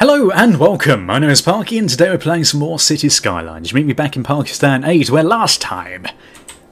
Hello and welcome, my name is Parky and today we're playing some more City Skylines. You meet me back in Pakistan 8 where last time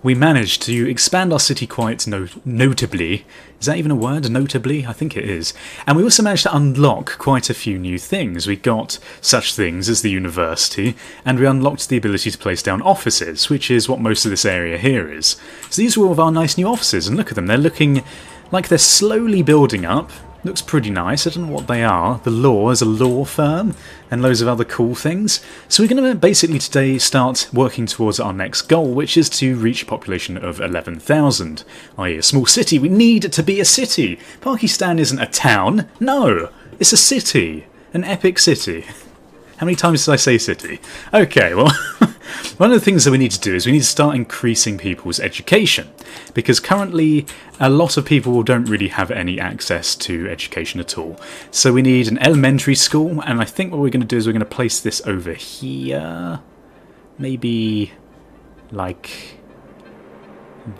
we managed to expand our city quite notably. Is that even a word? Notably? I think it is. And we also managed to unlock quite a few new things. We got such things as the university, and we unlocked the ability to place down offices, which is what most of this area here is. So these are all of our nice new offices, and look at them, they're looking like they're slowly building up. Looks pretty nice. I don't know what they are. The Law is a law firm and loads of other cool things. So we're going to basically today start working towards our next goal, which is to reach a population of 11,000, i.e. a small city. We need it to be a city. Pakistan isn't a town. No, it's a city. An epic city. How many times did I say city? Okay, well, one of the things that we need to do is we need to start increasing people's education, because currently a lot of people don't really have any access to education at all. So we need an elementary school, and I think what we're going to do is we're going to place this over here. Maybe like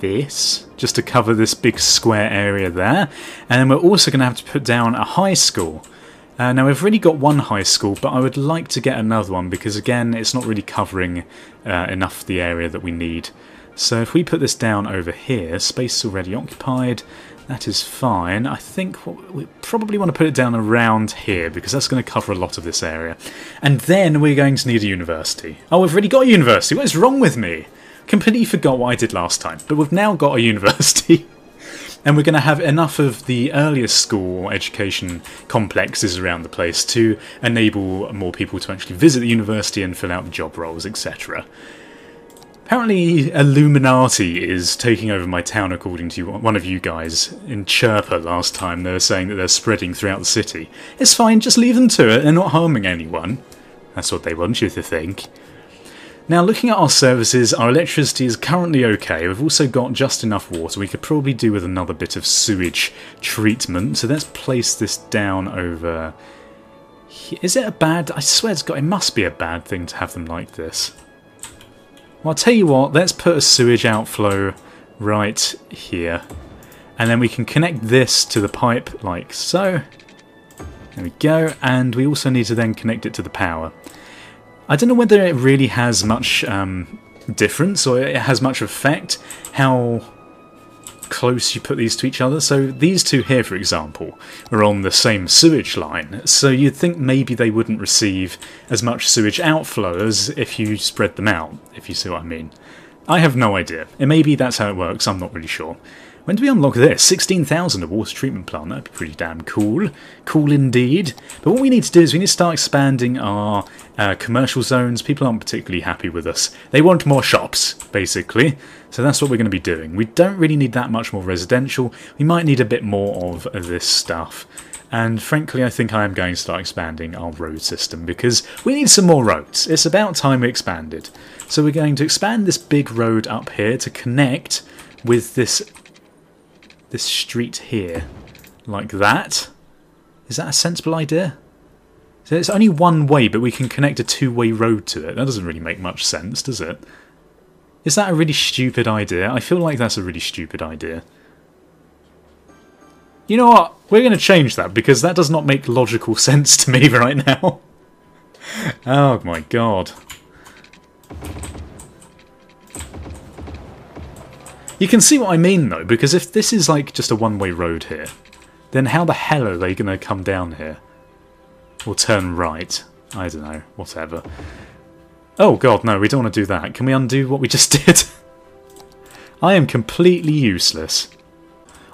this, just to cover this big square area there. And then we're also going to have to put down a high school. Now we've already got one high school, but I would like to get another one because again it's not really covering enough the area that we need. So if we put this down over here, space is already occupied, that is fine. I think we probably want to put it down around here because that's going to cover a lot of this area. And then we're going to need a university. Oh, we've already got a university, what is wrong with me? Completely forgot what I did last time, but we've now got a university. And we're going to have enough of the earliest school education complexes around the place to enable more people to actually visit the university and fill out the job roles, etc. Apparently Illuminati is taking over my town, according to one of you guys in Chirper last time. They were saying that they're spreading throughout the city. It's fine, just leave them to it, they're not harming anyone. That's what they want you to think. Now, looking at our services, our electricity is currently okay. We've also got just enough water. We could probably do with another bit of sewage treatment. So let's place this down over here. Is it a bad... I swear it must be a bad thing to have them like this. Well, I'll tell you what. Let's put a sewage outflow right here. And then we can connect this to the pipe like so. There we go. And we also need to then connect it to the power. I don't know whether it really has much difference or it has much effect how close you put these to each other. So these two here, for example, are on the same sewage line. So you'd think maybe they wouldn't receive as much sewage outflow as if you spread them out, if you see what I mean. I have no idea. Maybe that's how it works, I'm not really sure. When do we unlock this? 16,000 a water treatment plant. That'd be pretty damn cool. Cool indeed. But what we need to do is we need to start expanding our commercial zones. People aren't particularly happy with us. They want more shops, basically. So that's what we're going to be doing. We don't really need that much more residential. We might need a bit more of this stuff. And frankly, I think I am going to start expanding our road system because we need some more roads. It's about time we expanded. So we're going to expand this big road up here to connect with this street here, like that. Is that a sensible idea? So it's only one way, but we can connect a two-way road to it. That doesn't really make much sense, does it? Is that a really stupid idea? I feel like that's a really stupid idea. You know what? We're going to change that, because that does not make logical sense to me right now. Oh my god. You can see what I mean though, because if this is like just a one-way road here, then how the hell are they going to come down here? Or turn right? I don't know, whatever. Oh god, no, we don't want to do that. Can we undo what we just did? I am completely useless.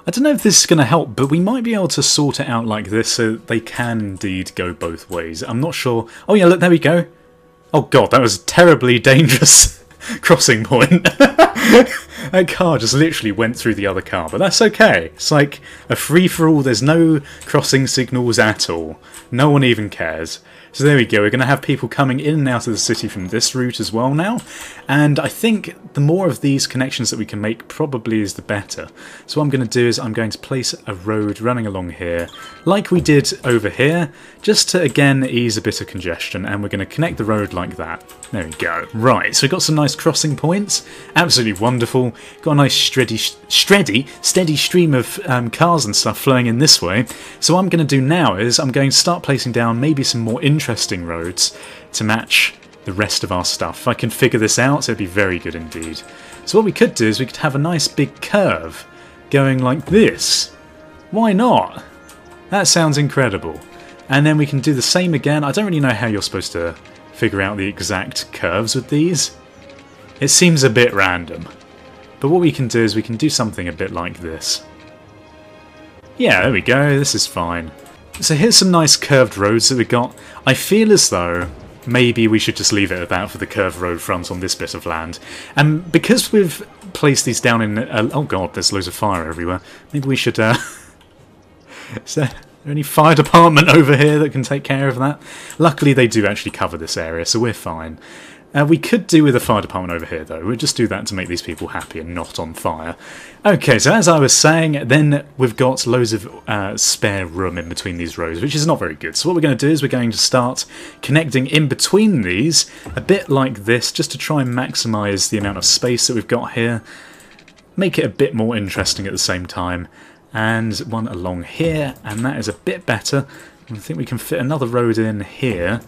I don't know if this is going to help, but we might be able to sort it out like this so they can indeed go both ways. I'm not sure. Oh yeah, look, there we go. Oh god, that was a terribly dangerous crossing point. That car just literally went through the other car, but that's okay. It's like a free-for-all, there's no crossing signals at all. No one even cares. So there we go, we're going to have people coming in and out of the city from this route as well now, and I think the more of these connections that we can make probably is the better. So what I'm going to do is I'm going to place a road running along here, like we did over here, just to again ease a bit of congestion, and we're going to connect the road like that. There we go. Right, so we've got some nice crossing points, absolutely wonderful, got a nice steady stream of cars and stuff flowing in this way. So what I'm going to do now is I'm going to start placing down maybe some more interesting roads to match the rest of our stuff. If I can figure this out, it'd be very good indeed. So what we could do is we could have a nice big curve going like this. Why not? That sounds incredible. And then we can do the same again. I don't really know how you're supposed to figure out the exact curves with these. It seems a bit random. But what we can do is we can do something a bit like this. Yeah, there we go, this is fine. So here's some nice curved roads that we got. I feel as though maybe we should just leave it at that for the curved road front on this bit of land. And because we've placed these down in... oh god, there's loads of fire everywhere. Maybe we should... is there any fire department over here that can take care of that? Luckily they do actually cover this area, so we're fine. We could do with a fire department over here though, we'll just do that to make these people happy and not on fire. Okay, so as I was saying, then we've got loads of spare room in between these rows, which is not very good. So what we're going to do is we're going to start connecting in between these, a bit like this, just to try and maximise the amount of space that we've got here. Make it a bit more interesting at the same time. And one along here, and that is a bit better. I think we can fit another road in here.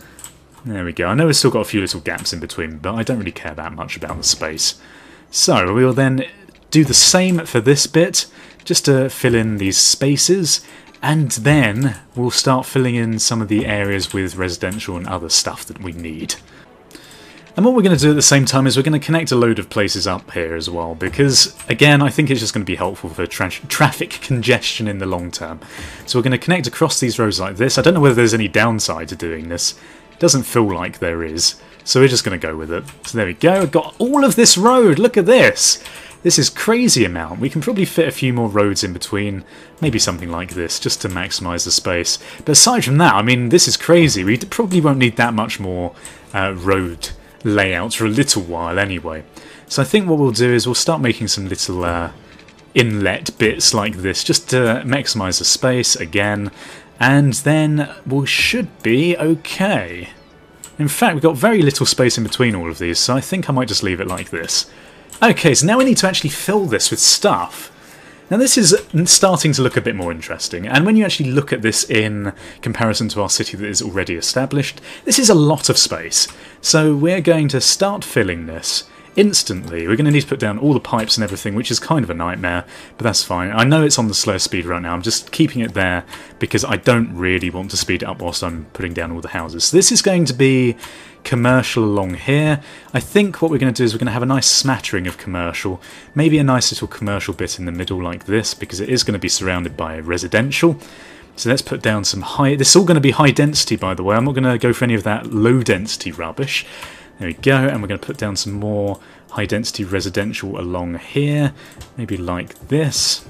There we go. I know we've still got a few little gaps in between, but I don't really care that much about the space. So we'll then do the same for this bit, just to fill in these spaces, and then we'll start filling in some of the areas with residential and other stuff that we need. And what we're going to do at the same time is we're going to connect a load of places up here as well, because, again, I think it's just going to be helpful for traffic congestion in the long term. So we're going to connect across these roads like this. I don't know whether there's any downside to doing this. Doesn't feel like there is, so we're just going to go with it. So there we go, we've got all of this road, look at this! This is crazy amount. We can probably fit a few more roads in between, maybe something like this, just to maximise the space. But aside from that, I mean, this is crazy. We probably won't need that much more road layout for a little while anyway. So I think what we'll do is we'll start making some little inlet bits like this, just to maximise the space again. And then we should be okay. In fact, we've got very little space in between all of these, so I think I might just leave it like this. Okay, so now we need to actually fill this with stuff. Now this is starting to look a bit more interesting, and when you actually look at this in comparison to our city that is already established, this is a lot of space. So we're going to start filling this instantly. We're going to need to put down all the pipes and everything, which is kind of a nightmare, but that's fine. I know it's on the slow speed right now, I'm just keeping it there because I don't really want to speed it up whilst I'm putting down all the houses. So this is going to be commercial along here. I think what we're going to do is we're going to have a nice smattering of commercial, maybe a nice little commercial bit in the middle like this, because it is going to be surrounded by residential. So let's put down some high... This is all going to be high density, by the way. I'm not going to go for any of that low density rubbish. There we go, and we're going to put down some more high-density residential along here, maybe like this.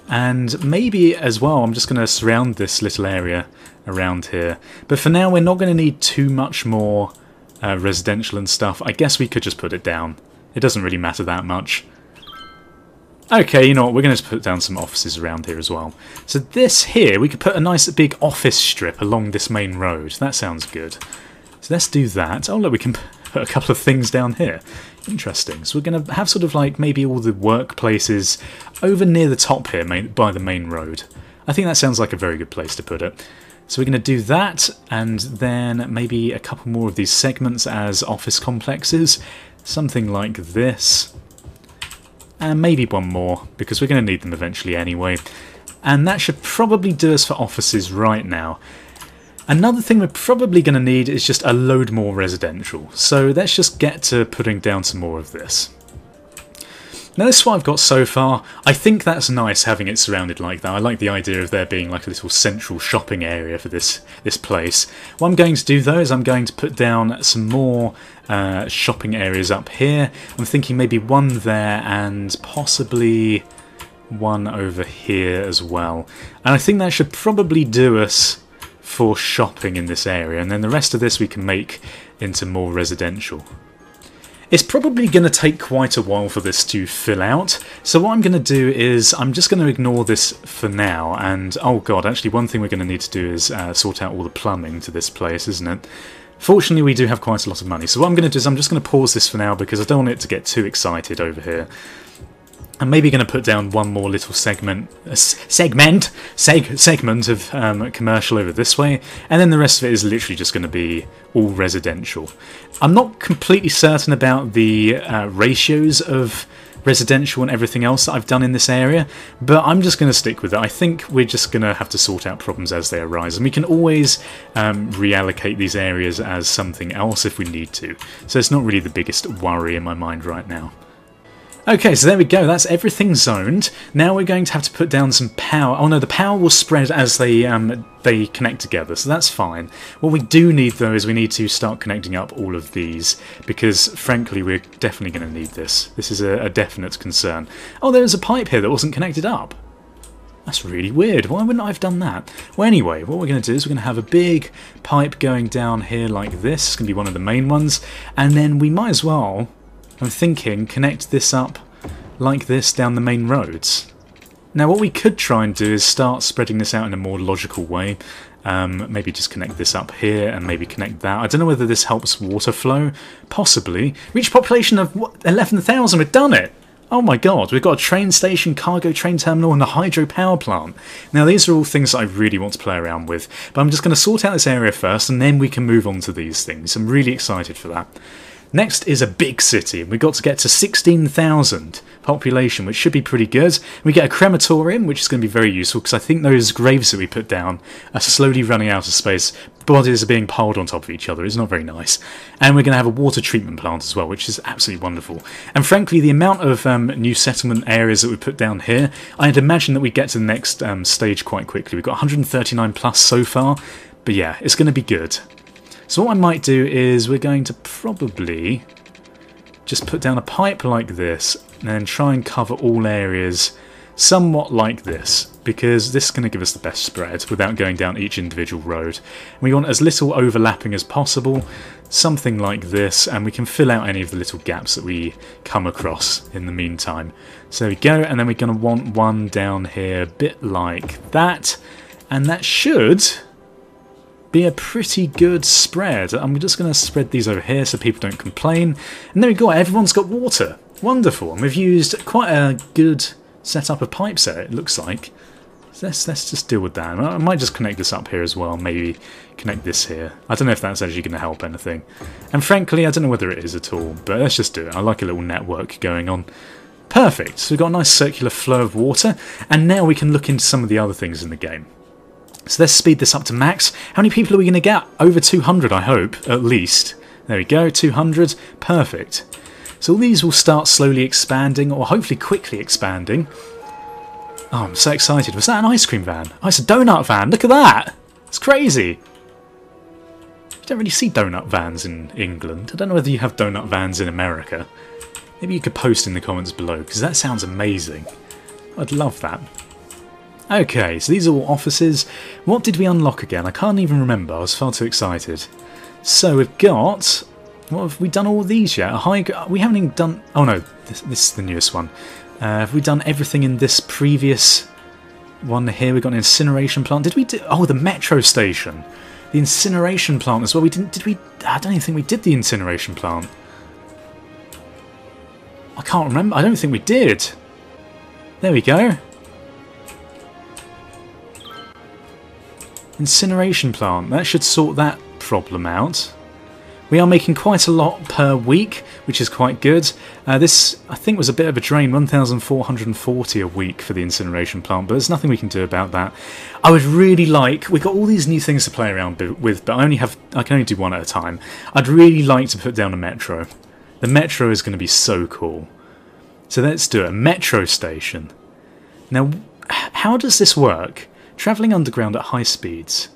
And maybe as well, I'm just going to surround this little area around here. But for now, we're not going to need too much more residential and stuff. I guess we could just put it down. It doesn't really matter that much. Okay, you know what, we're going to put down some offices around here as well. So this here, we could put a nice big office strip along this main road. That sounds good. So let's do that. Oh look, we can put a couple of things down here. Interesting. So we're going to have sort of like maybe all the workplaces over near the top here by the main road. I think that sounds like a very good place to put it. So we're going to do that, and then maybe a couple more of these segments as office complexes. Something like this. And maybe one more, because we're going to need them eventually anyway. And that should probably do us for offices right now. Another thing we're probably going to need is just a load more residential. So let's just get to putting down some more of this. Now this is what I've got so far. I think that's nice having it surrounded like that. I like the idea of there being like a little central shopping area for this place. What I'm going to do though is I'm going to put down some more shopping areas up here. I'm thinking maybe one there and possibly one over here as well. And I think that should probably do us for shopping in this area, and then the rest of this we can make into more residential. It's probably going to take quite a while for this to fill out, so what I'm going to do is I'm just going to ignore this for now, and oh god, actually one thing we're going to need to do is sort out all the plumbing to this place, isn't it? Fortunately we do have quite a lot of money, so what I'm going to do is I'm just going to pause this for now because I don't want it to get too excited over here. I'm maybe going to put down one more little segment of commercial over this way, and then the rest of it is literally just going to be all residential. I'm not completely certain about the ratios of residential and everything else that I've done in this area, but I'm just going to stick with it. I think we're just going to have to sort out problems as they arise, and we can always reallocate these areas as something else if we need to. So it's not really the biggest worry in my mind right now. Okay, so there we go, that's everything zoned. Now we're going to have to put down some power. Oh no, the power will spread as they connect together, so that's fine. What we do need though is we need to start connecting up all of these, because frankly we're definitely going to need this. This is a definite concern. Oh, there's a pipe here that wasn't connected up. That's really weird, why wouldn't I have done that? Well anyway, what we're going to do is we're going to have a big pipe going down here like this. It's going to be one of the main ones, and then we might as well, I'm thinking, connect this up like this down the main roads. Now what we could try and do is start spreading this out in a more logical way. Maybe just connect this up here and maybe connect that. I don't know whether this helps water flow. Possibly. Reach population of what, 11,000, we've done it! Oh my god, we've got a train station, cargo train terminal and a hydro power plant. Now these are all things that I really want to play around with, but I'm just going to sort out this area first and then we can move on to these things. I'm really excited for that. Next is a big city. We've got to get to 16,000 population, which should be pretty good. We get a crematorium, which is going to be very useful, because I think those graves that we put down are slowly running out of space. Bodies are being piled on top of each other. It's not very nice. And we're going to have a water treatment plant as well, which is absolutely wonderful. And frankly, the amount of new settlement areas that we put down here, I'd imagine that we get to the next stage quite quickly. We've got 139 plus so far, but yeah, it's going to be good. So what I might do is we're going to probably just put down a pipe like this and then try and cover all areas somewhat like this, because this is going to give us the best spread without going down each individual road. And we want as little overlapping as possible, something like this, and we can fill out any of the little gaps that we come across in the meantime. So there we go, and then we're going to want one down here a bit like that, and that should be a pretty good spread. I'm just going to spread these over here so people don't complain. And there we go, everyone's got water. Wonderful. And we've used quite a good setup of pipes there, it looks like. So let's just deal with that. I might just connect this up here as well, maybe connect this here. I don't know if that's actually going to help anything. And frankly, I don't know whether it is at all, but let's just do it. I like a little network going on. Perfect. So we've got a nice circular flow of water, and now we can look into some of the other things in the game. So let's speed this up to max. How many people are we going to get? Over 200, I hope, at least. There we go, 200. Perfect. So all these will start slowly expanding, or hopefully quickly expanding. Oh, I'm so excited. Was that an ice cream van? Oh, it's a donut van. Look at that. It's crazy. You don't really see donut vans in England. I don't know whether you have donut vans in America. Maybe you could post in the comments below, because that sounds amazing. I'd love that. Okay, so these are all offices. What did we unlock again? I can't even remember. I was far too excited. So we've got... What, have we done all of these yet? We haven't even done... Oh no, this is the newest one. Have we done everything in this previous one here? We've got an incineration plant. Did we do... Oh, the metro station. The incineration plant as well. We didn't... Did we... I don't even think we did the incineration plant. I can't remember. I don't think we did. There we go. Incineration plant. That should sort that problem out. We are making quite a lot per week, which is quite good. This, I think, was a bit of a drain, 1,440 a week for the incineration plant, but there's nothing we can do about that. I would really like... We've got all these new things to play around with, but I can only do one at a time. I'd really like to put down a metro. The metro is going to be so cool. So let's do it. A metro station. Now, how does this work? Travelling underground at high speeds.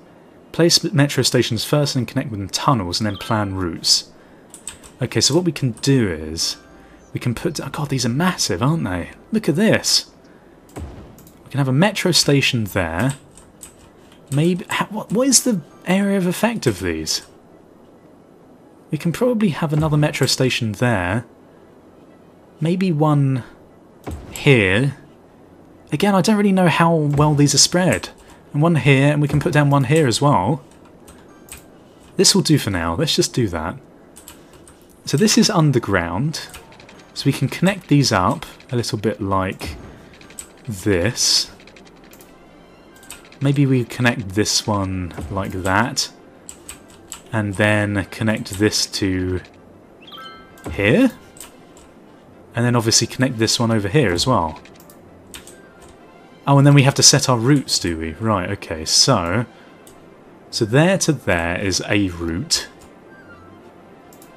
Place metro stations first and connect with them tunnels and then plan routes. Okay, so what we can do is... We can put... Oh god, these are massive, aren't they? Look at this. We can have a metro station there. Maybe... What is the area of effect of these? We can probably have another metro station there. Maybe one here. Again, I don't really know how well these are spread. And one here, and we can put down one here as well. This will do for now. Let's just do that. So this is underground. So we can connect these up a little bit like this. Maybe we connect this one like that. And then connect this to here. And then obviously connect this one over here as well. Oh, and then we have to set our routes, do we? Right, okay, so there to there is a route.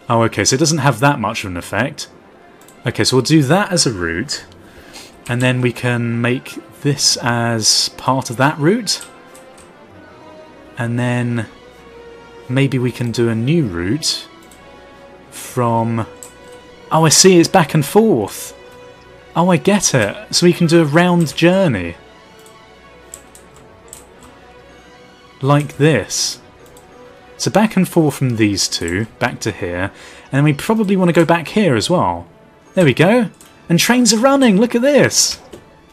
Oh, okay, so it doesn't have that much of an effect. Okay, so we'll do that as a route. And then we can make this as part of that route. And then maybe we can do a new route from... Oh, I see, it's back and forth. Oh, I get it. So we can do a round journey. Like this. So back and forth from these two, back to here. And then we probably want to go back here as well. There we go. And trains are running, look at this.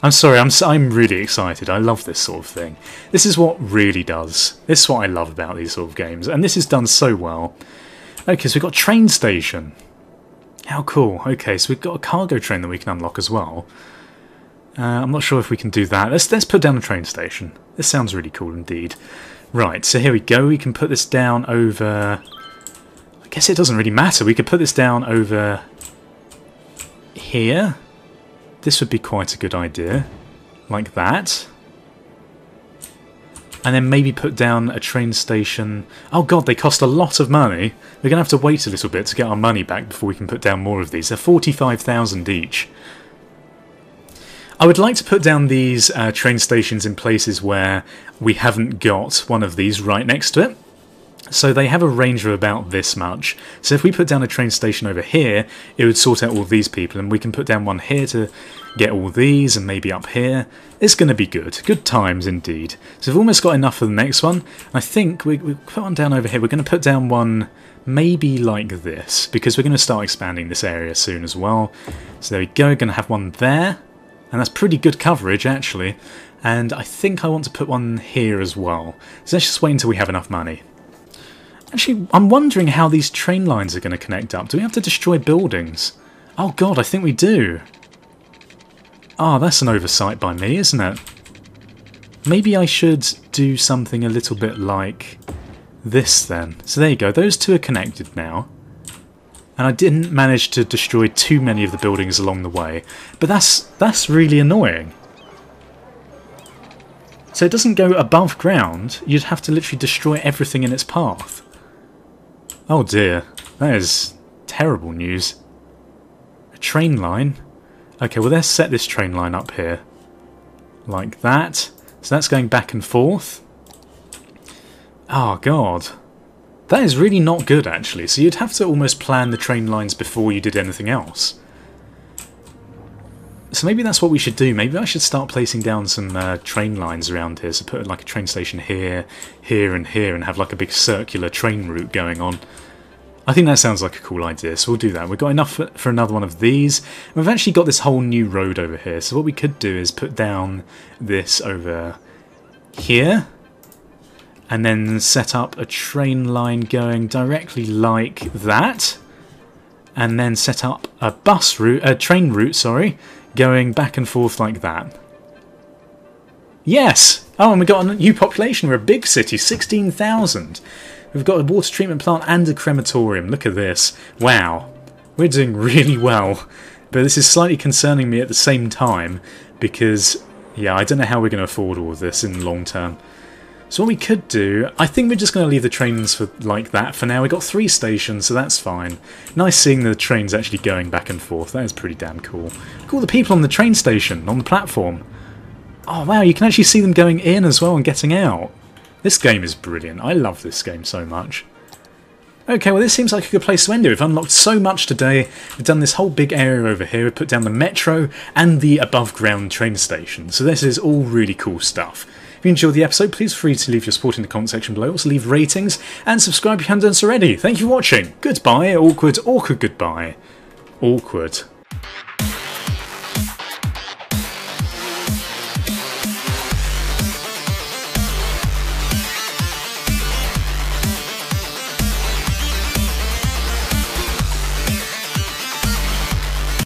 I'm sorry, I'm really excited. I love this sort of thing. This is what really does. This is what I love about these sort of games. And this is done so well. Okay, so we've got a train station. How cool. Okay, so we've got a cargo train that we can unlock as well. I'm not sure if we can do that. Let's put down a train station. This sounds really cool indeed. Right, so here we go. We can put this down over... I guess it doesn't really matter. We could put this down over here. This would be quite a good idea. Like that. And then maybe put down a train station... Oh god, they cost a lot of money. We're going to have to wait a little bit to get our money back before we can put down more of these. They're 45,000 each. I would like to put down these train stations in places where we haven't got one of these right next to it. So they have a range of about this much. So if we put down a train station over here, it would sort out all these people, and we can put down one here to get all these, and maybe up here. It's going to be good. Good times indeed. So we've almost got enough for the next one. I think we put one down over here. We're going to put down one maybe like this, because we're going to start expanding this area soon as well. So there we go. We're going to have one there. And that's pretty good coverage, actually. And I think I want to put one here as well. So let's just wait until we have enough money. Actually, I'm wondering how these train lines are going to connect up. Do we have to destroy buildings? Oh god, I think we do. Ah, that's an oversight by me, isn't it? Maybe I should do something a little bit like this then. So there you go, those two are connected now. And I didn't manage to destroy too many of the buildings along the way. But that's really annoying. So it doesn't go above ground. You'd have to literally destroy everything in its path. Oh dear. That is terrible news. A train line. Okay, well let's set this train line up here. Like that. So that's going back and forth. Oh god. That is really not good, actually. So you'd have to almost plan the train lines before you did anything else. So maybe that's what we should do. Maybe I should start placing down some train lines around here. So put like a train station here, here and here, and have like a big circular train route going on. I think that sounds like a cool idea, so we'll do that. We've got enough for another one of these. And we've actually got this whole new road over here. So what we could do is put down this over here. And then set up a train line going directly like that. And then set up a bus route, a train route, sorry, going back and forth like that. Yes! Oh, and we've got a new population. We're a big city, 16,000. We've got a water treatment plant and a crematorium. Look at this. Wow. We're doing really well. But this is slightly concerning me at the same time because, yeah, I don't know how we're going to afford all of this in the long term. So what we could do, I think we're just going to leave the trains for like that for now. We've got 3 stations, so that's fine. Nice seeing the trains actually going back and forth. That is pretty damn cool. Look at all the people on the train station, on the platform. Oh wow, you can actually see them going in as well and getting out. This game is brilliant. I love this game so much. Okay, well this seems like a good place to end it. We've unlocked so much today. We've done this whole big area over here. We've put down the metro and the above ground train station. So this is all really cool stuff. If you enjoyed the episode, please feel free to leave your support in the comment section below. Also leave ratings and subscribe if you haven't done so already. Thank you for watching. Goodbye. Awkward, awkward goodbye. Awkward.